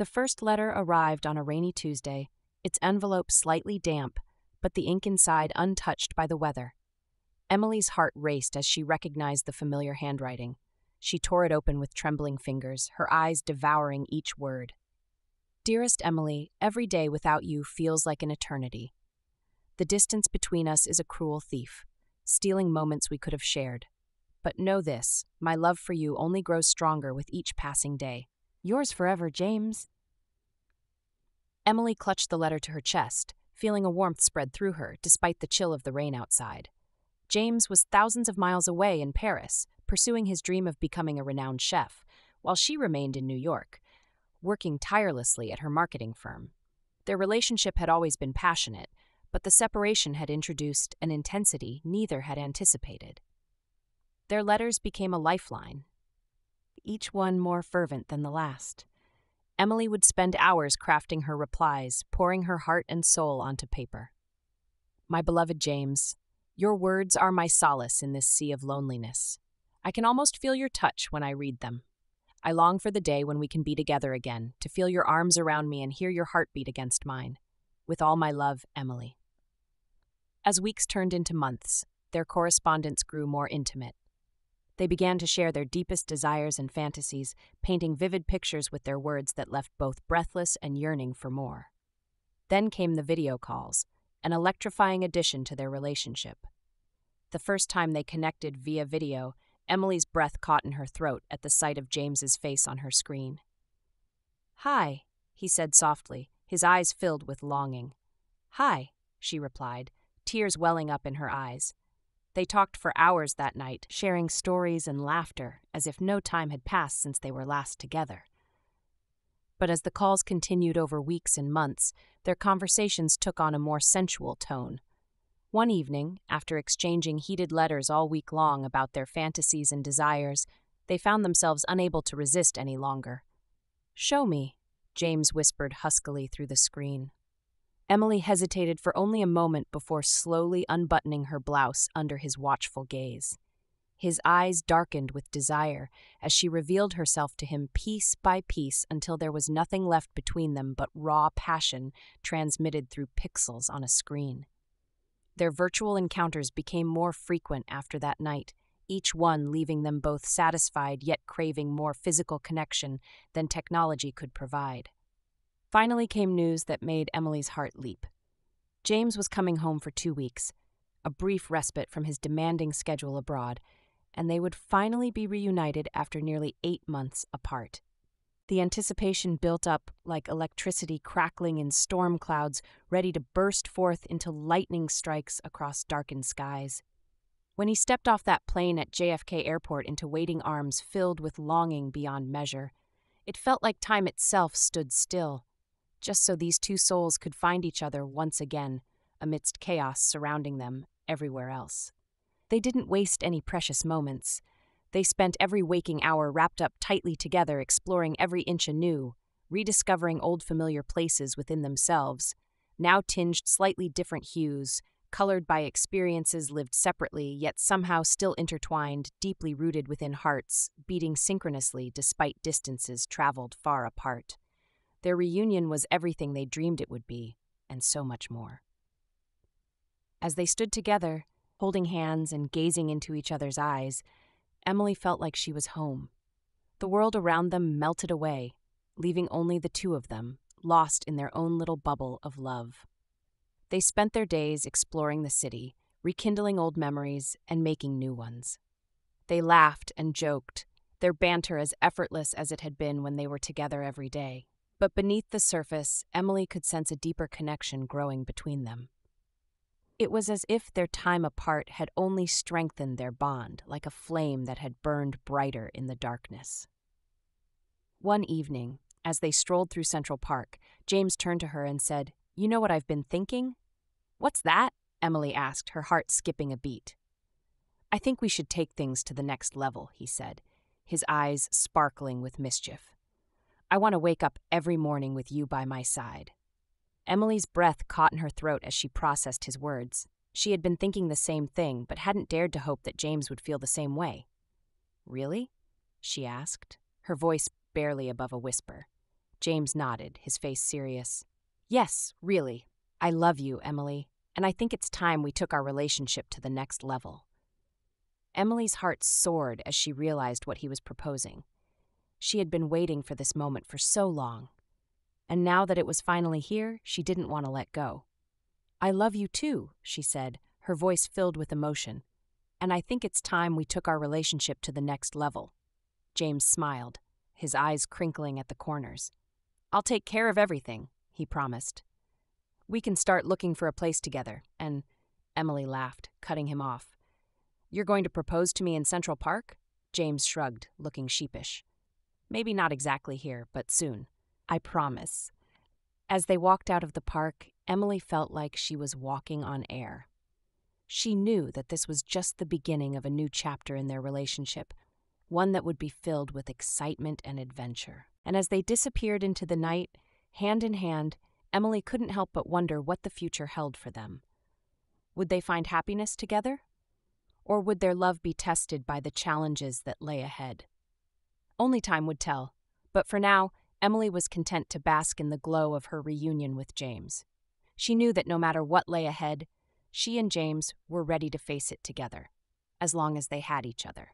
The first letter arrived on a rainy Tuesday, its envelope slightly damp, but the ink inside untouched by the weather. Emily's heart raced as she recognized the familiar handwriting. She tore it open with trembling fingers, her eyes devouring each word. Dearest Emily, every day without you feels like an eternity. The distance between us is a cruel thief, stealing moments we could have shared. But know this, my love for you only grows stronger with each passing day. Yours forever, James. Emily clutched the letter to her chest, feeling a warmth spread through her, despite the chill of the rain outside. James was thousands of miles away in Paris, pursuing his dream of becoming a renowned chef, while she remained in New York, working tirelessly at her marketing firm. Their relationship had always been passionate, but the separation had introduced an intensity neither had anticipated. Their letters became a lifeline, each one more fervent than the last. Emily would spend hours crafting her replies, pouring her heart and soul onto paper. My beloved James, your words are my solace in this sea of loneliness. I can almost feel your touch when I read them. I long for the day when we can be together again, to feel your arms around me and hear your heartbeat against mine. With all my love, Emily. As weeks turned into months, their correspondence grew more intimate. They began to share their deepest desires and fantasies, painting vivid pictures with their words that left both breathless and yearning for more. Then came the video calls, an electrifying addition to their relationship. The first time they connected via video, Emily's breath caught in her throat at the sight of James's face on her screen. Hi, he said softly, his eyes filled with longing. Hi, she replied, tears welling up in her eyes. They talked for hours that night, sharing stories and laughter, as if no time had passed since they were last together. But as the calls continued over weeks and months, their conversations took on a more sensual tone. One evening, after exchanging heated letters all week long about their fantasies and desires, they found themselves unable to resist any longer. Show me, James whispered huskily through the screen. Emily hesitated for only a moment before slowly unbuttoning her blouse under his watchful gaze. His eyes darkened with desire as she revealed herself to him piece by piece until there was nothing left between them but raw passion transmitted through pixels on a screen. Their virtual encounters became more frequent after that night, each one leaving them both satisfied yet craving more physical connection than technology could provide. Finally came news that made Emily's heart leap. James was coming home for 2 weeks, a brief respite from his demanding schedule abroad, and they would finally be reunited after nearly 8 months apart. The anticipation built up like electricity crackling in storm clouds, ready to burst forth into lightning strikes across darkened skies. When he stepped off that plane at JFK Airport into waiting arms filled with longing beyond measure, it felt like time itself stood still, just so these two souls could find each other once again, amidst chaos surrounding them everywhere else. They didn't waste any precious moments. They spent every waking hour wrapped up tightly together, exploring every inch anew, rediscovering old familiar places within themselves, now tinged slightly different hues, colored by experiences lived separately, yet somehow still intertwined, deeply rooted within hearts, beating synchronously despite distances traveled far apart. Their reunion was everything they dreamed it would be, and so much more. As they stood together, holding hands and gazing into each other's eyes, Emily felt like she was home. The world around them melted away, leaving only the two of them, lost in their own little bubble of love. They spent their days exploring the city, rekindling old memories and making new ones. They laughed and joked, their banter as effortless as it had been when they were together every day. But beneath the surface, Emily could sense a deeper connection growing between them. It was as if their time apart had only strengthened their bond, like a flame that had burned brighter in the darkness. One evening, as they strolled through Central Park, James turned to her and said, "You know what I've been thinking?" "What's that?" Emily asked, her heart skipping a beat. "I think we should take things to the next level," he said, his eyes sparkling with mischief. "I want to wake up every morning with you by my side." Emily's breath caught in her throat as she processed his words. She had been thinking the same thing, but hadn't dared to hope that James would feel the same way. "Really?" she asked, her voice barely above a whisper. James nodded, his face serious. Yes, really. I love you, Emily, and I think it's time we took our relationship to the next level. Emily's heart soared as she realized what he was proposing. She had been waiting for this moment for so long, and now that it was finally here, she didn't want to let go. I love you too, she said, her voice filled with emotion, and I think it's time we took our relationship to the next level. James smiled, his eyes crinkling at the corners. I'll take care of everything, he promised. We can start looking for a place together, and Emily laughed, cutting him off. You're going to propose to me in Central Park? James shrugged, looking sheepish. Maybe not exactly here, but soon. I promise. As they walked out of the park, Emily felt like she was walking on air. She knew that this was just the beginning of a new chapter in their relationship, one that would be filled with excitement and adventure. And as they disappeared into the night, hand in hand, Emily couldn't help but wonder what the future held for them. Would they find happiness together? Or would their love be tested by the challenges that lay ahead? Only time would tell, but for now, Emily was content to bask in the glow of her reunion with James. She knew that no matter what lay ahead, she and James were ready to face it together, as long as they had each other.